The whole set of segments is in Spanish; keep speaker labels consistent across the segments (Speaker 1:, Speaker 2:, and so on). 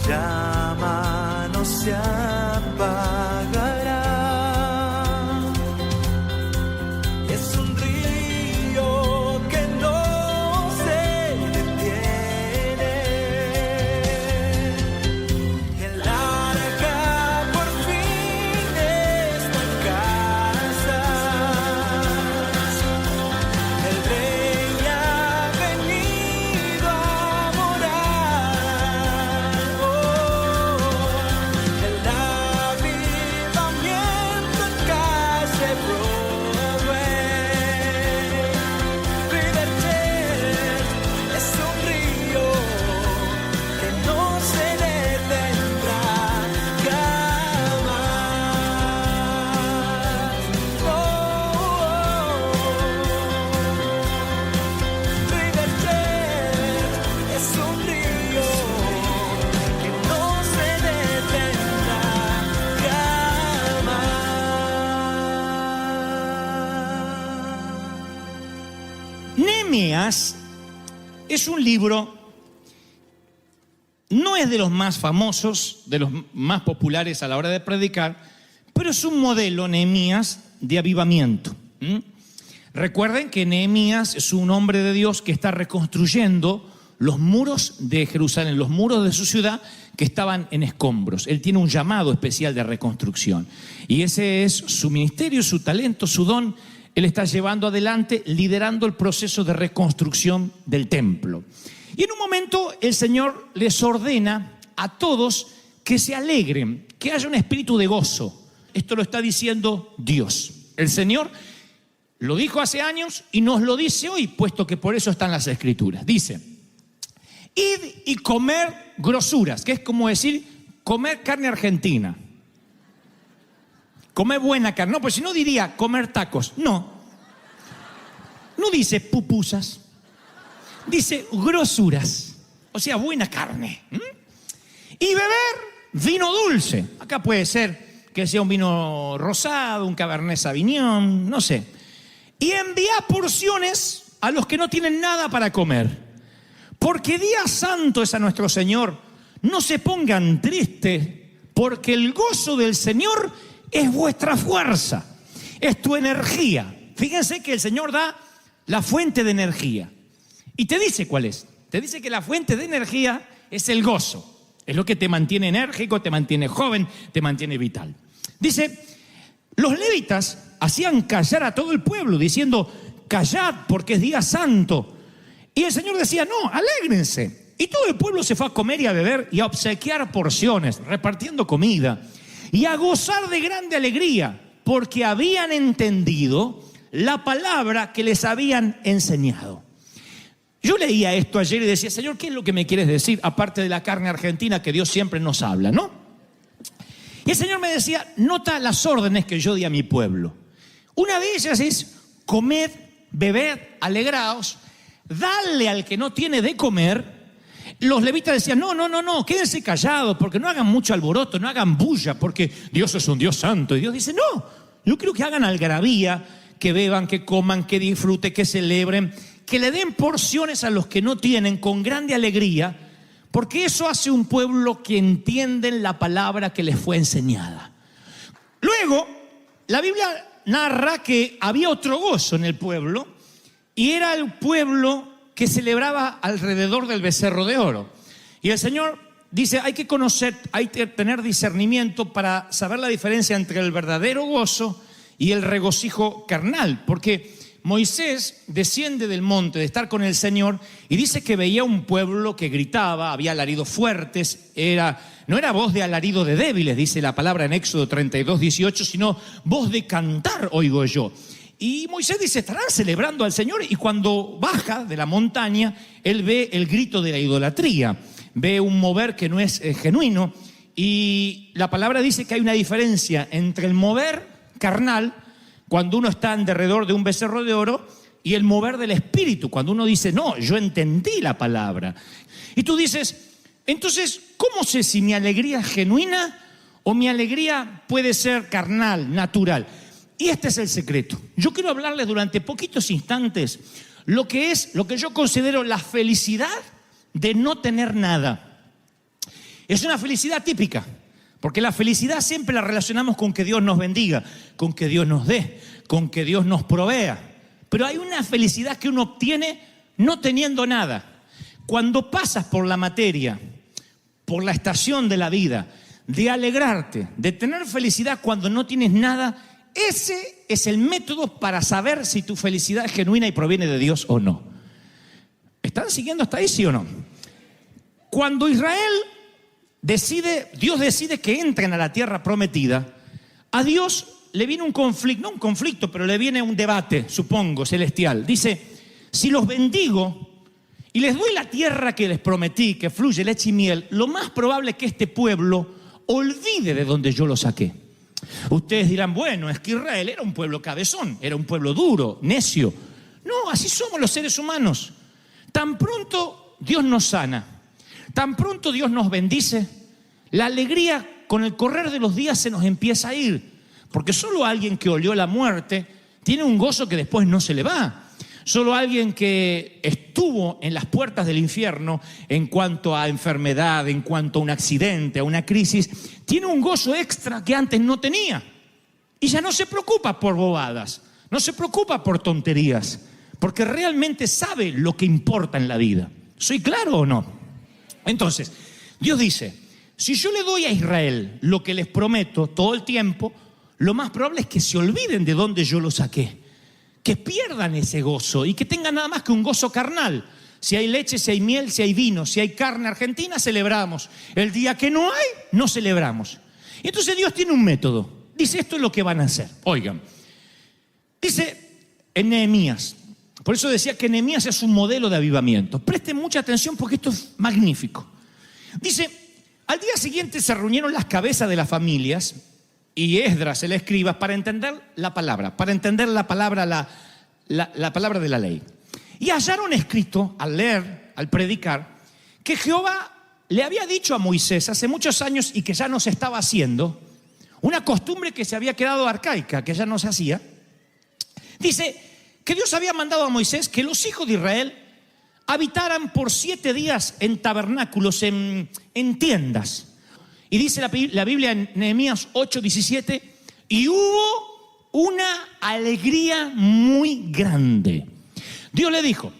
Speaker 1: llama no se apagará. Es un río que no se detiene. El arca por fin está en casa. El rey ha venido a morar. El avivamiento en calle Broadway. River Church es un río que no se detendrá jamás. River Church es un río que no se detendrá jamás.
Speaker 2: Nehemías es un libro, no es de los más famosos, de los más populares a la hora de predicar, pero es un modelo, Nehemías, de avivamiento. Recuerden que Nehemías es un hombre de Dios que está reconstruyendo los muros de Jerusalén, los muros de su ciudad que estaban en escombros. Él tiene un llamado especial de reconstrucción y ese es su ministerio, su talento, su don. Él está llevando adelante, liderando el proceso de reconstrucción del templo. Y en un momento el Señor les ordena a todos que se alegren, que haya un espíritu de gozo. Esto lo está diciendo Dios. El Señor lo dijo hace años y nos lo dice hoy, puesto que por eso están las Escrituras. Dice: id y comer grosuras, que es como decir comer carne argentina. Comer buena carne. No, pues si no diría comer tacos. No. No dice pupusas. Dice grosuras. O sea, buena carne. Y beber vino dulce. Acá puede ser que sea un vino rosado, un Cabernet Sauvignon, no sé. Y enviar porciones a los que no tienen nada para comer. Porque día santo es a nuestro Señor. No se pongan tristes, porque el gozo del Señor es vuestra fuerza, es tu energía. Fíjense que el Señor da la fuente de energía. Y te dice cuál es. Te dice que la fuente de energía es el gozo. Es lo que te mantiene enérgico, te mantiene joven, te mantiene vital. Dice, los levitas hacían callar a todo el pueblo, diciendo, callad porque es día santo. Y el Señor decía, no, alégrense. Y todo el pueblo se fue a comer y a beber y a obsequiar porciones, repartiendo comida. Y a gozar de grande alegría, porque habían entendido la palabra que les habían enseñado. Yo leía esto ayer y decía, Señor, ¿qué es lo que me quieres decir? Aparte de la carne argentina que Dios siempre nos habla, ¿no? Y el Señor me decía, nota las órdenes que yo di a mi pueblo. Una de ellas es comed, bebed, alegraos, dale al que no tiene de comer. Los levitas decían, no, quédense callados, porque no hagan mucho alboroto, no hagan bulla, porque Dios es un Dios santo. Y Dios dice, no, yo quiero que hagan algarabía, que beban, que coman, que disfruten, que celebren, que le den porciones a los que no tienen con grande alegría, porque eso hace un pueblo que entienden la palabra que les fue enseñada. Luego, la Biblia narra que había otro gozo en el pueblo, y era el pueblo que celebraba alrededor del becerro de oro. Y el Señor dice, hay que conocer, hay que tener discernimiento para saber la diferencia entre el verdadero gozo y el regocijo carnal, porque Moisés desciende del monte de estar con el Señor y dice que veía un pueblo que gritaba, había alaridos fuertes, no era voz de alarido de débiles, dice la palabra en Éxodo 32:18, sino voz de cantar oigo yo. Y Moisés dice, estarán celebrando al Señor, y cuando baja de la montaña, él ve el grito de la idolatría, ve un mover que no es genuino, y la palabra dice que hay una diferencia entre el mover carnal, cuando uno está en derredor de un becerro de oro, y el mover del espíritu, cuando uno dice, no, yo entendí la palabra. Y tú dices, entonces, ¿cómo sé si mi alegría es genuina o mi alegría puede ser carnal, natural? Y este es el secreto. Yo quiero hablarles durante poquitos instantes lo que yo considero la felicidad de no tener nada. Es una felicidad típica, porque la felicidad siempre la relacionamos con que Dios nos bendiga, con que Dios nos dé, con que Dios nos provea. Pero hay una felicidad que uno obtiene no teniendo nada. Cuando pasas por la materia, por la estación de la vida, de alegrarte, de tener felicidad cuando no tienes nada, ese es el método para saber si tu felicidad es genuina y proviene de Dios o no. ¿Están siguiendo hasta ahí, sí o no? Cuando Dios decide que entren a la tierra prometida, a Dios le viene un conflicto, no un conflicto, pero le viene un debate, supongo, celestial. Dice, si los bendigo y les doy la tierra que les prometí, que fluye leche y miel, lo más probable es que este pueblo olvide de donde yo lo saqué. Ustedes dirán, bueno, es que Israel era un pueblo cabezón, era un pueblo duro, necio. No, así somos los seres humanos. Tan pronto Dios nos sana, tan pronto Dios nos bendice, la alegría con el correr de los días se nos empieza a ir. Porque solo alguien que olió la muerte tiene un gozo que después no se le va. Solo alguien que estuvo en las puertas del infierno en cuanto a enfermedad, en cuanto a un accidente, a una crisis, tiene un gozo extra que antes no tenía. Y ya no se preocupa por bobadas, no se preocupa por tonterías, porque realmente sabe lo que importa en la vida. ¿Soy claro o no? Entonces, Dios dice, si yo le doy a Israel lo que les prometo todo el tiempo, lo más probable es que se olviden de dónde yo lo saqué, que pierdan ese gozo y que tengan nada más que un gozo carnal. Si hay leche, si hay miel, si hay vino, si hay carne argentina, celebramos. El día que no hay, no celebramos. Y entonces Dios tiene un método. Dice, esto es lo que van a hacer. Oigan, dice en Nehemías, por eso decía que Nehemías es un modelo de avivamiento. Presten mucha atención porque esto es magnífico. Dice, al día siguiente se reunieron las cabezas de las familias y Esdras, el escriba, para entender la palabra, la palabra de la ley. Y hallaron escrito, al leer, al predicar, que Jehová le había dicho a Moisés hace muchos años y que ya no se estaba haciendo, una costumbre que se había quedado arcaica, que ya no se hacía. Dice que Dios había mandado a Moisés que los hijos de Israel habitaran por 7 días en tabernáculos, en tiendas. Y dice la Biblia en Nehemías 8:17, y hubo una alegría muy grande. Dios le dijo,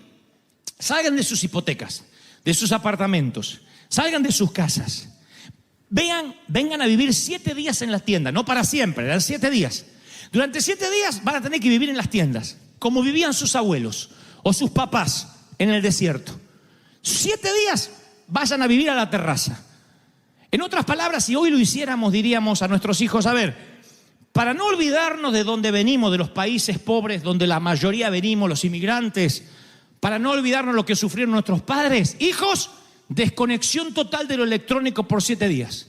Speaker 2: salgan de sus hipotecas, de sus apartamentos, salgan de sus casas, vengan a vivir 7 días en las tiendas, no para siempre, eran 7 días. Durante 7 días van a tener que vivir en las tiendas, como vivían sus abuelos o sus papás en el desierto. 7 días vayan a vivir a la terraza. En otras palabras, si hoy lo hiciéramos, diríamos a nuestros hijos, a ver, para no olvidarnos de dónde venimos, de los países pobres donde la mayoría venimos, los inmigrantes, para no olvidarnos lo que sufrieron nuestros padres, hijos, desconexión total de lo electrónico por 7 días.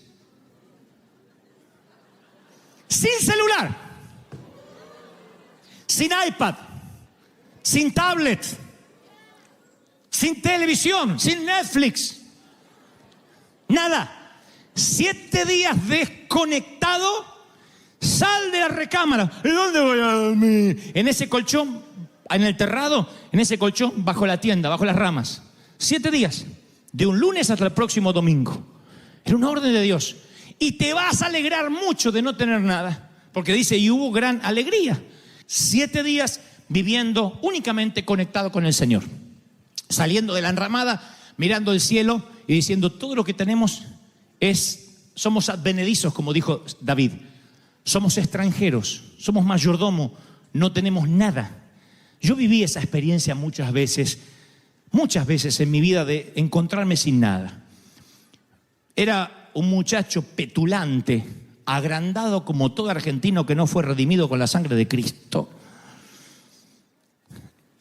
Speaker 2: Sin celular, sin iPad, sin tablet, sin televisión, sin Netflix, nada. 7 días desconectado, sal de la recámara. ¿Y dónde voy a dormir? En ese colchón, en el terrado, en ese colchón, bajo la tienda, bajo las ramas. 7 días, de un lunes hasta el próximo domingo. Era una orden de Dios. Y te vas a alegrar mucho de no tener nada, porque dice, y hubo gran alegría. 7 días viviendo únicamente conectado con el Señor, saliendo de la enramada, mirando el cielo y diciendo, todo lo que tenemos somos advenedizos, como dijo David, somos extranjeros, somos mayordomo, no tenemos nada. Yo viví esa experiencia muchas veces en mi vida de encontrarme sin nada. Era un muchacho petulante, agrandado como todo argentino que no fue redimido con la sangre de Cristo.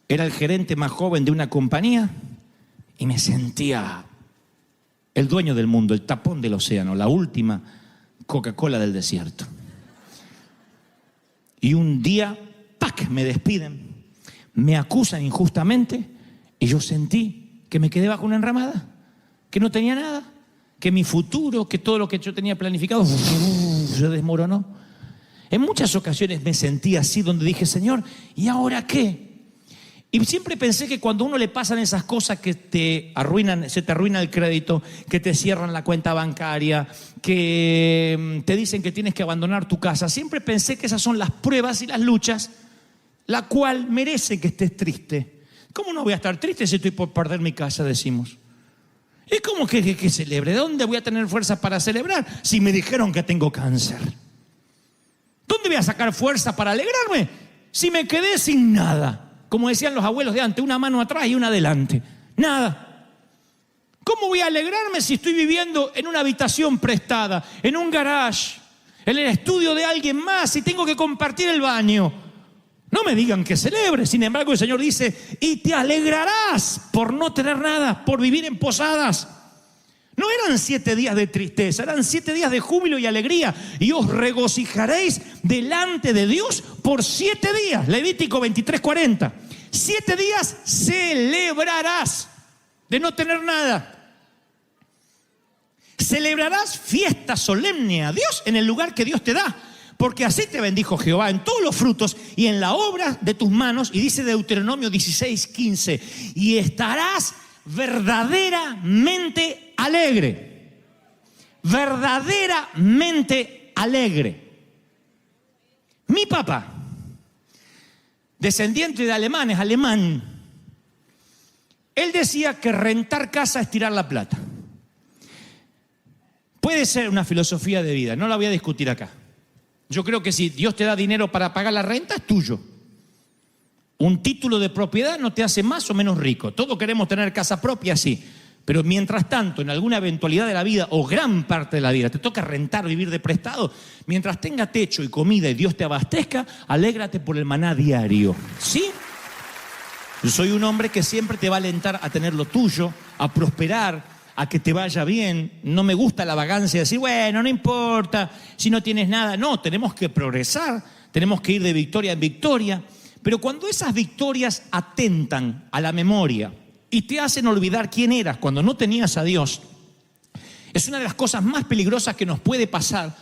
Speaker 2: Era el gerente más joven de una compañía y me sentía el dueño del mundo, el tapón del océano, la última Coca-Cola del desierto. Y un día, ¡pac!, me despiden, me acusan injustamente y yo sentí que me quedé bajo una enramada, que no tenía nada, que mi futuro, que todo lo que yo tenía planificado se desmoronó. En muchas ocasiones me sentí así, donde dije, Señor, ¿y ahora qué? Y siempre pensé que cuando a uno le pasan esas cosas que te arruinan, se te arruina el crédito, que te cierran la cuenta bancaria, que te dicen que tienes que abandonar tu casa, siempre pensé que esas son las pruebas y las luchas, la cual merece que estés triste. ¿Cómo no voy a estar triste si estoy por perder mi casa, decimos? ¿Y cómo que celebre? ¿De dónde voy a tener fuerza para celebrar si me dijeron que tengo cáncer? ¿Dónde voy a sacar fuerza para alegrarme si me quedé sin nada? Como decían los abuelos de antes, una mano atrás y una adelante. Nada. ¿Cómo voy a alegrarme si estoy viviendo en una habitación prestada, en un garage, en el estudio de alguien más y tengo que compartir el baño? No me digan que celebre. Sin embargo, el Señor dice, y te alegrarás por no tener nada, por vivir en posadas. No eran 7 días de tristeza, eran 7 días de júbilo y alegría. Y os regocijaréis delante de Dios por 7 días. Levítico 23:40. 7 días celebrarás de no tener nada. Celebrarás fiesta solemne a Dios en el lugar que Dios te da. Porque así te bendijo Jehová en todos los frutos y en la obra de tus manos. Y dice Deuteronomio 16:15. Y estarás verdaderamente alegre. Verdaderamente alegre. Mi papá, descendiente de alemanes, alemán, él decía que rentar casa es tirar la plata. Puede ser una filosofía de vida, no la voy a discutir acá. Yo creo que si Dios te da dinero para pagar la renta, es tuyo. Un título de propiedad no te hace más o menos rico. Todos queremos tener casa propia, sí. Pero mientras tanto, en alguna eventualidad de la vida o gran parte de la vida, te toca rentar, vivir de prestado. Mientras tenga techo y comida y Dios te abastezca, alégrate por el maná diario. ¿Sí? Yo soy un hombre que siempre te va a alentar a tener lo tuyo, a prosperar, a que te vaya bien. No me gusta la vagancia de decir, bueno, no importa si no tienes nada. No, tenemos que progresar, tenemos que ir de victoria en victoria. Pero cuando esas victorias atentan a la memoria y te hacen olvidar quién eras cuando no tenías a Dios, es una de las cosas más peligrosas que nos puede pasar.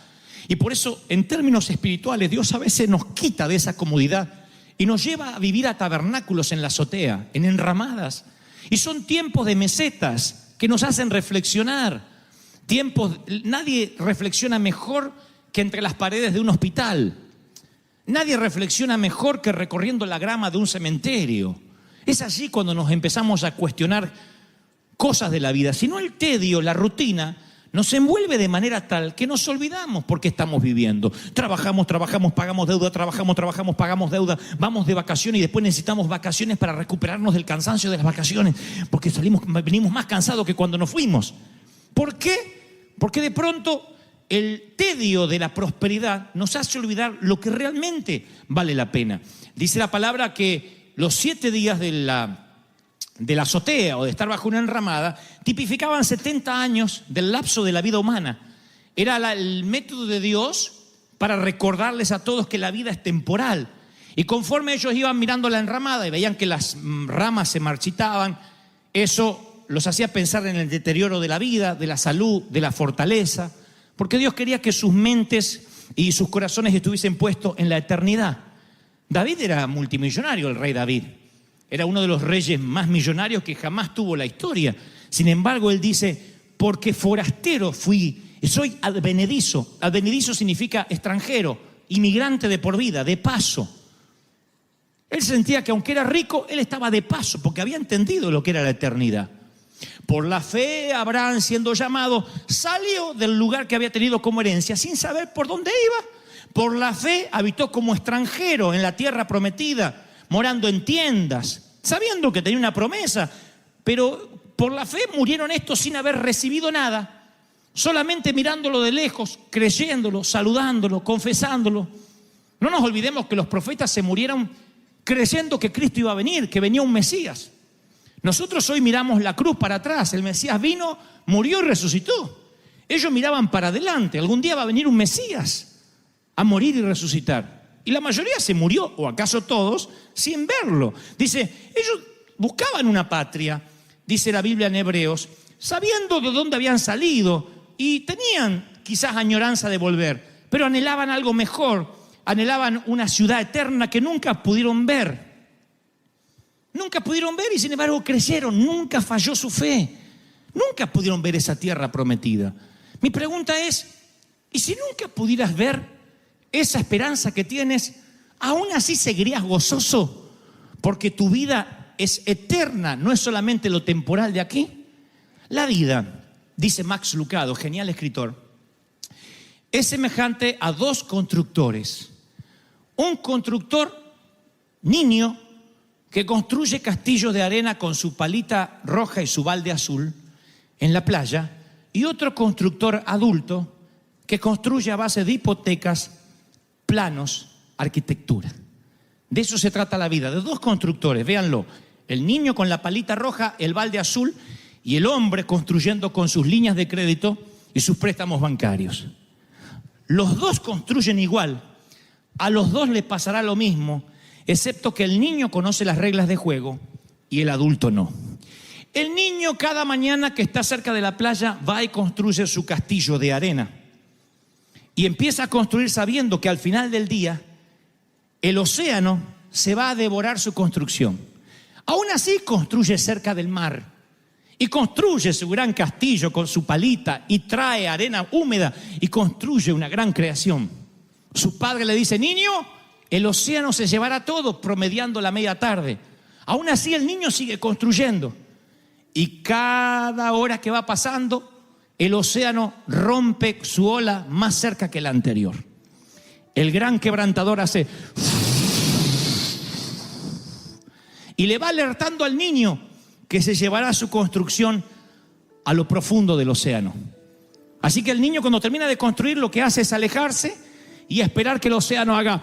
Speaker 2: Y por eso, en términos espirituales, Dios a veces nos quita de esa comodidad y nos lleva a vivir a tabernáculos en la azotea, en enramadas. Y son tiempos de mesetas que nos hacen reflexionar. Nadie reflexiona mejor que entre las paredes de un hospital. Nadie reflexiona mejor que recorriendo la grama de un cementerio. Es allí cuando nos empezamos a cuestionar cosas de la vida. Si no, el tedio, la rutina, nos envuelve de manera tal que nos olvidamos por qué estamos viviendo. Trabajamos, pagamos deuda, trabajamos, pagamos deuda, vamos de vacaciones y después necesitamos vacaciones para recuperarnos del cansancio de las vacaciones, porque venimos más cansados que cuando nos fuimos. ¿Por qué? Porque de pronto el tedio de la prosperidad nos hace olvidar lo que realmente vale la pena. Dice la palabra que los 7 días de la azotea o de estar bajo una enramada tipificaban 70 años del lapso de la vida humana. Era el método de Dios para recordarles a todos que la vida es temporal. Y conforme ellos iban mirando la enramada y veían que las ramas se marchitaban, eso los hacía pensar en el deterioro de la vida, de la salud, de la fortaleza, porque Dios quería que sus mentes y sus corazones estuviesen puestos en la eternidad. David era multimillonario, el rey David. Era uno de los reyes más millonarios que jamás tuvo la historia. Sin embargo, él dice, porque forastero fui, soy advenedizo. Advenedizo significa extranjero, inmigrante de por vida, de paso. Él sentía que aunque era rico, él estaba de paso, porque había entendido lo que era la eternidad. Por la fe, Abraham, siendo llamado, salió del lugar que había tenido como herencia, sin saber por dónde iba. Por la fe, habitó como extranjero en la tierra prometida, morando en tiendas, sabiendo que tenía una promesa, pero por la fe murieron estos sin haber recibido nada, solamente mirándolo de lejos, creyéndolo, saludándolo, confesándolo. No nos olvidemos que los profetas se murieron creyendo que Cristo iba a venir, que venía un Mesías. Nosotros hoy miramos la cruz para atrás, el Mesías vino, murió y resucitó. Ellos miraban para adelante, algún día va a venir un Mesías a morir y resucitar. Y la mayoría se murió, o acaso todos, sin verlo. Dice, ellos buscaban una patria, dice la Biblia en Hebreos, sabiendo de dónde habían salido y tenían quizás añoranza de volver, pero anhelaban algo mejor, anhelaban una ciudad eterna que nunca pudieron ver. Nunca pudieron ver y sin embargo creyeron. Nunca falló su fe. Nunca pudieron ver esa tierra prometida. Mi pregunta es, ¿y si nunca pudieras ver esa esperanza que tienes, aún así seguirías gozoso? Porque tu vida es eterna, no es solamente lo temporal de aquí. La vida, dice Max Lucado, genial escritor, es semejante a dos constructores. Un constructor niño que construye castillos de arena con su palita roja y su balde azul en la playa, y otro constructor adulto que construye a base de hipotecas, planos, arquitectura. De eso se trata la vida, de dos constructores, véanlo. El niño con la palita roja, el balde azul, y el hombre construyendo con sus líneas de crédito y sus préstamos bancarios. Los dos construyen igual, a los dos les pasará lo mismo, excepto que el niño conoce las reglas de juego y el adulto no. El niño cada mañana que está cerca de la playa va y construye su castillo de arena y empieza a construir sabiendo que al final del día el océano se va a devorar su construcción. Aún así construye cerca del mar y construye su gran castillo con su palita y trae arena húmeda y construye una gran creación. Su padre le dice: niño, el océano se llevará todo, promediando la media tarde. Aún así el niño sigue construyendo. Y cada hora que va pasando, el océano rompe su ola más cerca que la anterior. El gran quebrantador hace y le va alertando al niño que se llevará su construcción a lo profundo del océano. Así que el niño, cuando termina de construir, lo que hace es alejarse y esperar que el océano haga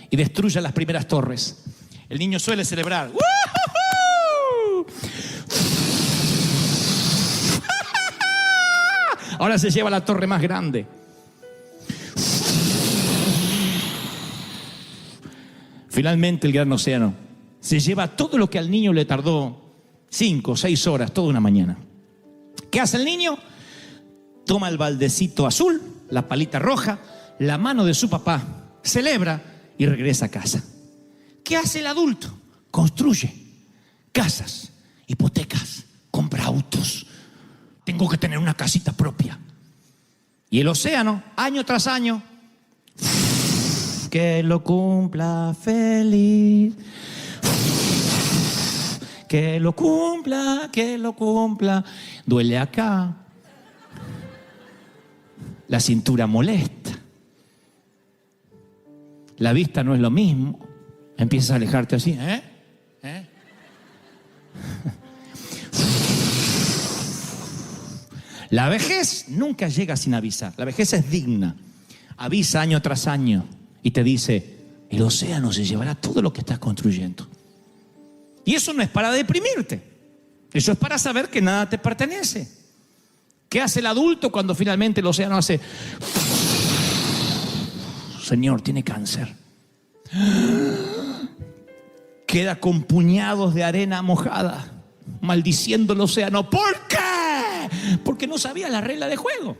Speaker 2: y destruya las primeras torres. El niño suele celebrar. Ahora se lleva la torre más grande. Finalmente el gran océano se lleva todo lo que al niño le tardó 5 o 6 horas, toda una mañana. ¿Qué hace el niño? Toma el baldecito azul, la palita roja, la mano de su papá, celebra y regresa a casa. ¿Qué hace el adulto? Construye casas, hipotecas, compra autos. Tengo que tener una casita propia. Y el océano, año tras año, que lo cumpla feliz. Que lo cumpla, que lo cumpla. Duele acá. La cintura molesta. La vista no es lo mismo. Empiezas a alejarte así, La vejez nunca llega sin avisar. La vejez es digna. Avisa año tras año y te dice: el océano se llevará todo lo que estás construyendo. Y eso no es para deprimirte. Eso es para saber que nada te pertenece. ¿Qué hace el adulto cuando finalmente el océano hace? Señor, tiene cáncer. Queda con puñados de arena mojada, maldiciendo el océano. ¿Por qué? Porque no sabía la regla de juego.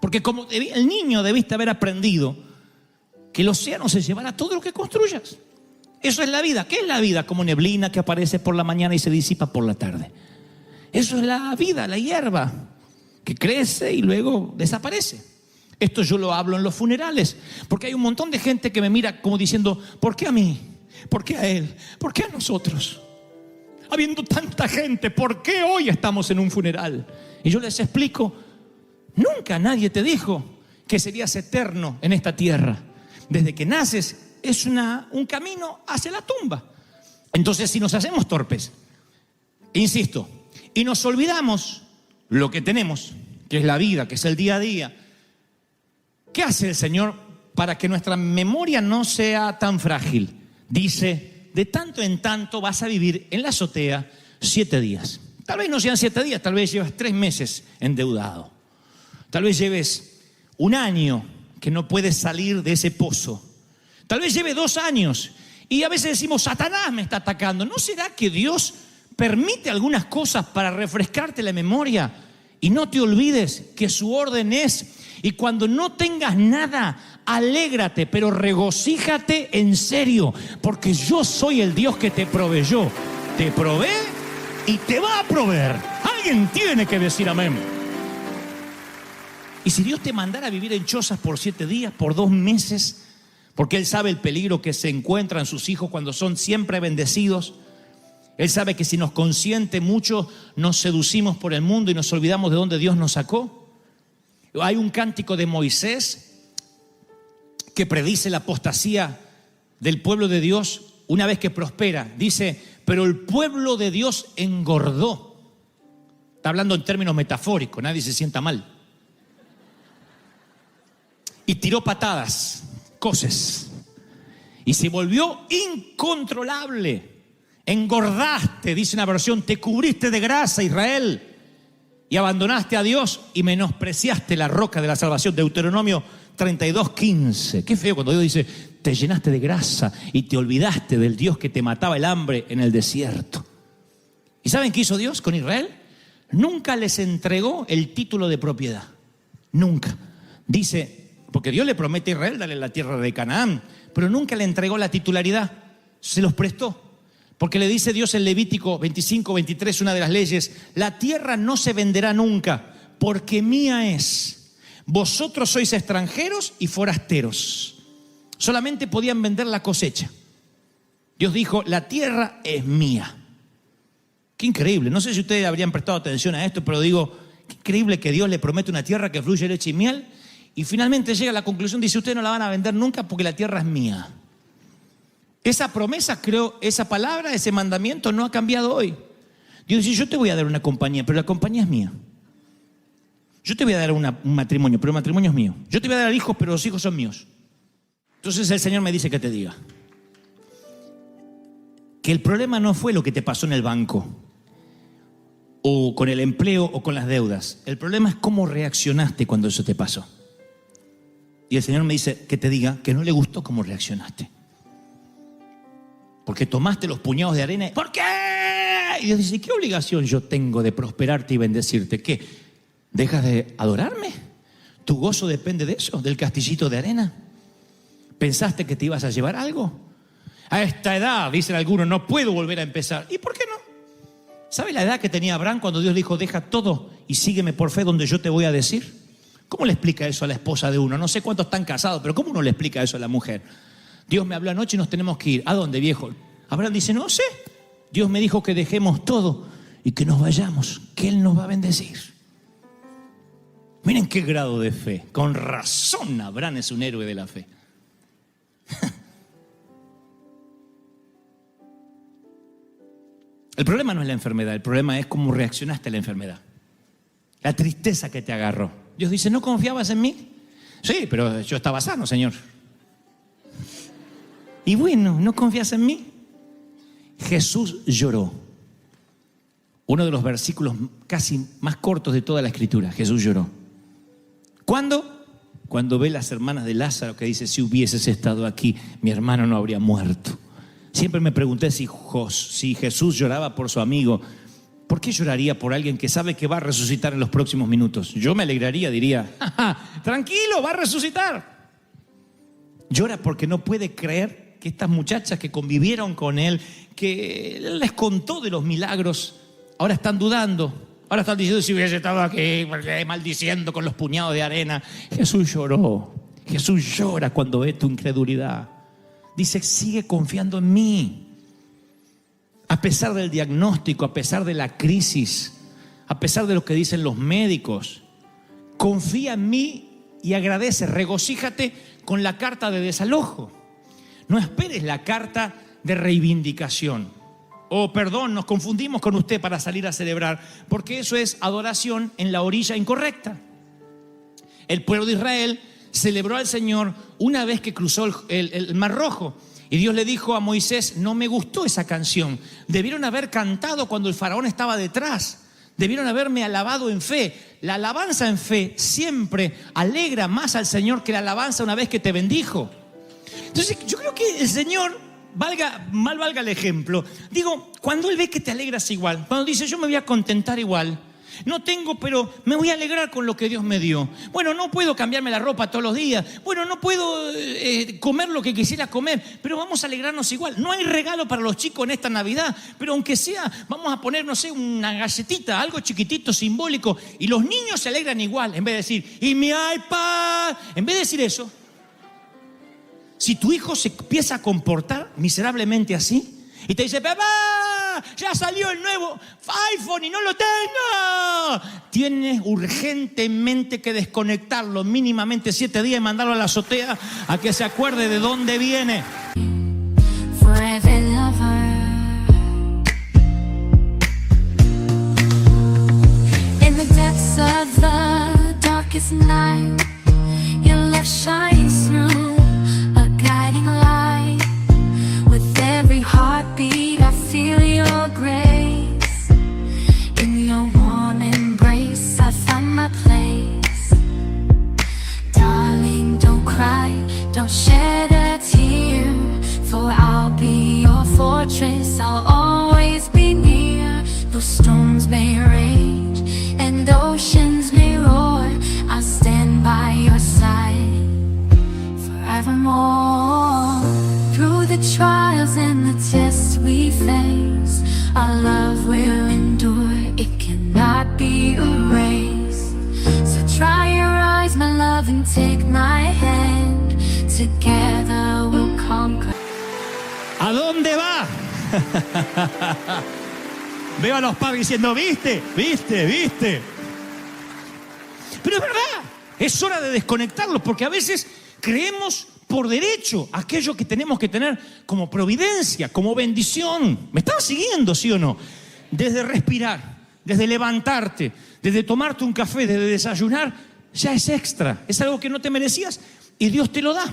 Speaker 2: Porque como el niño debiste haber aprendido que el océano se llevará todo lo que construyas. Eso es la vida. ¿Qué es la vida? Como neblina que aparece por la mañana y se disipa por la tarde. Eso es la vida, la hierba que crece y luego desaparece. Esto yo lo hablo en los funerales, porque hay un montón de gente que me mira como diciendo: ¿por qué a mí? ¿Por qué a él? ¿Por qué a nosotros? Habiendo tanta gente, ¿por qué hoy estamos en un funeral? Y yo les explico: nunca nadie te dijo que serías eterno en esta tierra. Desde que naces es un camino hacia la tumba. Entonces, si nos hacemos torpes, insisto, y nos olvidamos lo que tenemos, que es la vida, que es el día a día, ¿qué hace el Señor para que nuestra memoria no sea tan frágil? Dice: de tanto en tanto vas a vivir en la azotea 7 días. Tal vez no sean 7 días, tal vez llevas 3 meses endeudado. Tal vez lleves 1 año que no puedes salir de ese pozo. Tal vez lleve 2 años y a veces decimos: Satanás me está atacando. ¿No será que Dios permite algunas cosas para refrescarte la memoria Y no te olvides que su orden es, y cuando no tengas nada, alégrate, pero regocíjate en serio, porque yo soy el Dios que te proveyó. Te provee y te va a proveer. Alguien tiene que decir amén. Y si Dios te mandara a vivir en chozas por 7 días, por 2 meses, porque Él sabe el peligro que se encuentran sus hijos cuando son siempre bendecidos. Él sabe que si nos consiente mucho, nos seducimos por el mundo y nos olvidamos de dónde Dios nos sacó. Hay un cántico de Moisés que predice la apostasía del pueblo de Dios una vez que prospera. Dice, pero el pueblo de Dios engordó. Está hablando en términos metafóricos, nadie se sienta mal. Y tiró patadas, coces, y se volvió incontrolable. Engordaste, dice una versión, te cubriste de grasa, Israel, y abandonaste a Dios y menospreciaste la roca de la salvación. Deuteronomio 32:15. Qué feo cuando Dios dice, te llenaste de grasa y te olvidaste del Dios que te mataba el hambre en el desierto. ¿Y saben qué hizo Dios con Israel? Nunca les entregó el título de propiedad. Nunca. Dice, porque Dios le promete a Israel darle la tierra de Canaán, pero nunca le entregó la titularidad. Se los prestó. Porque le dice Dios en Levítico 25:23, una de las leyes, la tierra no se venderá nunca, porque mía es. Vosotros sois extranjeros y forasteros. Solamente podían vender la cosecha. Dios dijo, la tierra es mía. Qué increíble. No sé si ustedes habrían prestado atención a esto, pero digo, qué increíble que Dios le promete una tierra que fluye leche y miel y finalmente llega a la conclusión, dice, ustedes no la van a vender nunca porque la tierra es mía. Esa promesa, creo, esa palabra, ese mandamiento no ha cambiado hoy. Dios dice, yo te voy a dar una compañía, pero la compañía es mía. Yo te voy a dar un matrimonio, pero el matrimonio es mío. Yo te voy a dar hijos, pero los hijos son míos. Entonces el Señor me dice que te diga que el problema no fue lo que te pasó en el banco o con el empleo o con las deudas. El problema es cómo reaccionaste cuando eso te pasó. Y el Señor me dice que te diga que no le gustó cómo reaccionaste. Porque tomaste los puñados de arena. ¿Por qué? Y Dios dice, ¿qué obligación yo tengo de prosperarte y bendecirte? ¿Qué? ¿Dejas de adorarme? ¿Tu gozo depende de eso? ¿Del castillito de arena? ¿Pensaste que te ibas a llevar algo? A esta edad, dicen algunos, no puedo volver a empezar. ¿Y por qué no? ¿Sabe la edad que tenía Abraham cuando Dios le dijo, deja todo y sígueme por fe donde yo te voy a decir? ¿Cómo le explica eso a la esposa de uno? No sé cuántos están casados, pero ¿cómo uno le explica eso a la mujer? Dios me habló anoche y nos tenemos que ir. ¿A dónde, viejo? Abraham dice, no sé. Dios me dijo que dejemos todo y que nos vayamos, que Él nos va a bendecir. Miren qué grado de fe. Con razón Abraham es un héroe de la fe. El problema no es la enfermedad, el problema es cómo reaccionaste a la enfermedad. La tristeza que te agarró. Dios dice, ¿no confiabas en mí? Sí, pero yo estaba sano, Señor. Y bueno, ¿no confías en mí? Jesús lloró. Uno de los versículos casi más cortos de toda la Escritura. Jesús lloró. ¿Cuándo? Cuando ve las hermanas de Lázaro que dice, si hubieses estado aquí, mi hermano no habría muerto. Siempre me pregunté si Jesús lloraba por su amigo, ¿por qué lloraría por alguien que sabe que va a resucitar en los próximos minutos? Yo me alegraría, diría, ¡ja, ja, tranquilo, va a resucitar! Llora porque no puede creer que estas muchachas que convivieron con él, que él les contó de los milagros, ahora están dudando. Ahora están diciendo, si hubiese estado aquí, maldiciendo con los puñados de arena. Jesús lloró. Jesús llora cuando ve tu incredulidad. Dice, sigue confiando en mí. A pesar del diagnóstico, a pesar de la crisis, a pesar de lo que dicen los médicos, confía en mí y agradece, regocíjate con la carta de desalojo. No esperes la carta de reivindicación. Perdón, nos confundimos con usted para salir a celebrar, porque eso es adoración en la orilla incorrecta. El pueblo de Israel celebró al Señor una vez que cruzó el Mar Rojo. Y Dios le dijo a Moisés, no me gustó esa canción. Debieron haber cantado cuando el faraón estaba detrás. Debieron haberme alabado en fe. La alabanza en fe siempre alegra más al Señor que la alabanza una vez que te bendijo. Entonces yo creo que el Señor, mal valga el ejemplo, digo, cuando Él ve que te alegras igual, cuando dice yo me voy a contentar igual, No tengo, pero me voy a alegrar con lo que Dios me dio. Bueno, no puedo cambiarme la ropa todos los días. Bueno, no puedo comer lo que quisiera comer, pero vamos a alegrarnos igual. No hay regalo para los chicos en esta Navidad, pero aunque sea, vamos a poner, no sé, una galletita, algo chiquitito, simbólico, y los niños se alegran igual. En vez de decir, y mi iPad, en vez de decir eso, si tu hijo se empieza a comportar miserablemente así y te dice, papá, ya salió el nuevo iPhone y no lo tengo, tienes urgentemente que desconectarlo mínimamente 7 días y mandarlo a la azotea a que se acuerde de dónde viene.
Speaker 3: Forever lover. In the depths of the darkest night, your love shines through, a guiding light. With every heartbeat I feel your grace. In your warm embrace I find my place. Darling, don't cry, don't shed a tear, for I'll be your fortress, I'll always be near. Though storms may rage and oceans may roar, I'll stand by your side forevermore. Through the trials and the tests we face, our love will endure, it cannot be erased. So dry your eyes, my love, and take my hand. Together we'll conquer.
Speaker 2: ¿A dónde va? Veo a los padres diciendo, ¿viste? ¿Viste? ¿Viste? Pero es verdad, es hora de desconectarlos, porque a veces creemos por derecho aquello que tenemos que tener como providencia, como bendición. ¿Me están siguiendo, sí o no? Desde respirar, desde levantarte, desde tomarte un café, desde desayunar, ya es extra. Es algo que no te merecías y Dios te lo da.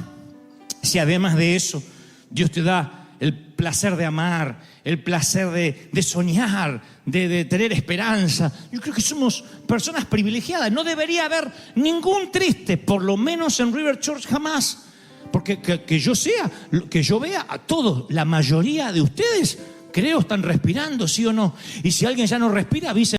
Speaker 2: Si además de eso, Dios te da el placer de amar, el placer de soñar, de tener esperanza, yo creo que somos personas privilegiadas. No debería haber ningún triste, por lo menos en River Church jamás. Porque que yo vea a todos, la mayoría de ustedes, creo, están respirando, ¿sí o no? Y si alguien ya no respira, avise.